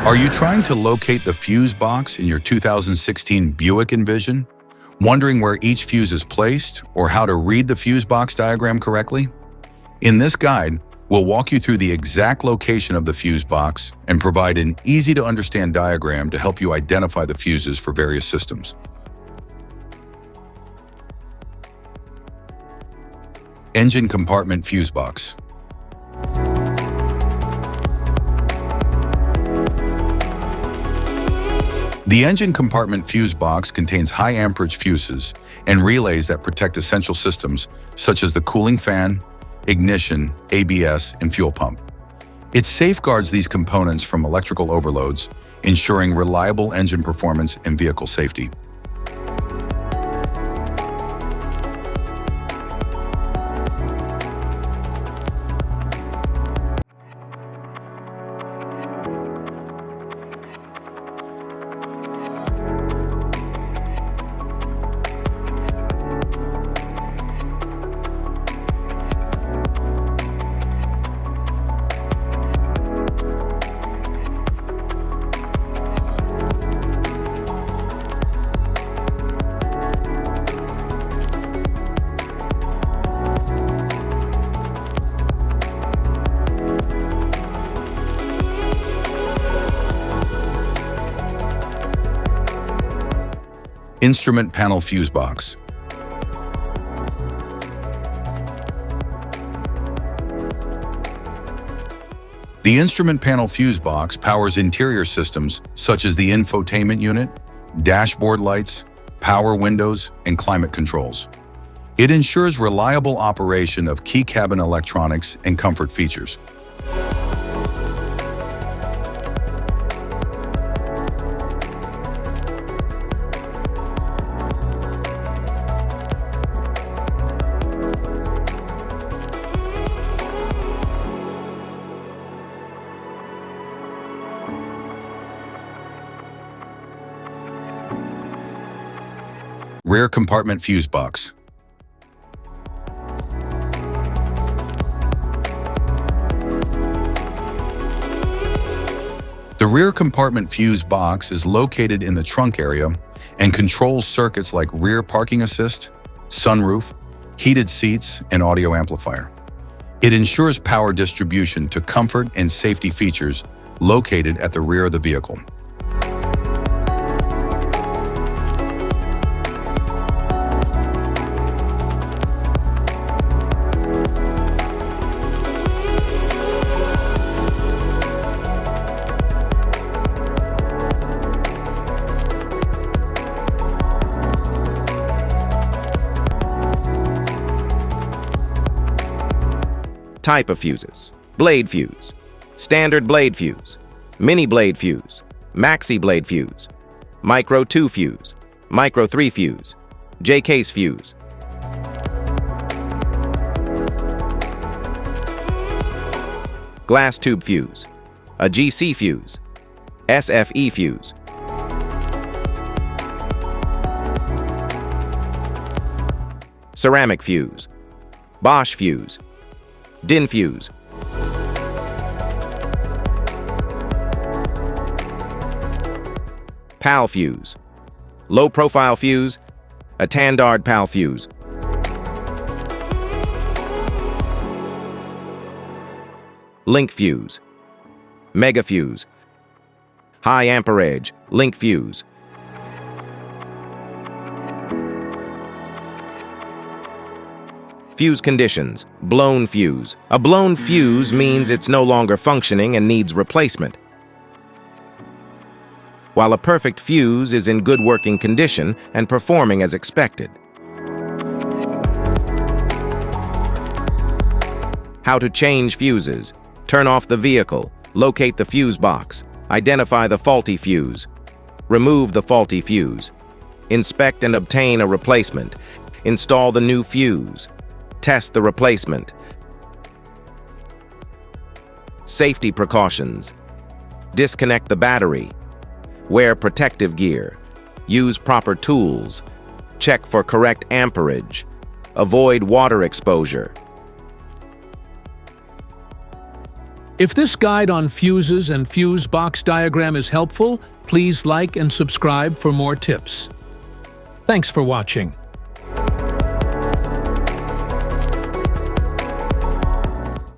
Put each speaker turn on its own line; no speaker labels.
Are you trying to locate the fuse box in your 2016 Buick Envision? Wondering where each fuse is placed or how to read the fuse box diagram correctly? In this guide, we'll walk you through the exact location of the fuse box and provide an easy-to-understand diagram to help you identify the fuses for various systems. Engine compartment fuse box. The engine compartment fuse box contains high amperage fuses and relays that protect essential systems such as the cooling fan, ignition, ABS, and fuel pump. It safeguards these components from electrical overloads, ensuring reliable engine performance and vehicle safety. Instrument panel fuse box. The instrument panel fuse box powers interior systems such as the infotainment unit, dashboard lights, power windows, and climate controls. It ensures reliable operation of key cabin electronics and comfort features. Rear compartment fuse box. The rear compartment fuse box is located in the trunk area and controls circuits like rear parking assist, sunroof, heated seats, and audio amplifier. It ensures power distribution to comfort and safety features located at the rear of the vehicle.
Type of fuses: blade fuse, standard blade fuse, mini blade fuse, maxi blade fuse, micro 2 fuse, micro 3 fuse, J-case fuse. Glass tube fuse, a GC fuse, SFE fuse. Ceramic fuse, Bosch fuse, DIN fuse. PAL fuse, low profile fuse, a Tandard PAL fuse. Link fuse, mega fuse, high amperage, link fuse. Fuse conditions: blown fuse. A blown fuse means it's no longer functioning and needs replacement, while a perfect fuse is in good working condition and performing as expected. How to change fuses: turn off the vehicle, locate the fuse box, identify the faulty fuse, remove the faulty fuse, inspect and obtain a replacement, install the new fuse, test the replacement. Safety precautions: disconnect the battery, wear protective gear, use proper tools, check for correct amperage, avoid water exposure.
If this guide on fuses and fuse box diagram is helpful, please like and subscribe for more tips. Thanks for watching.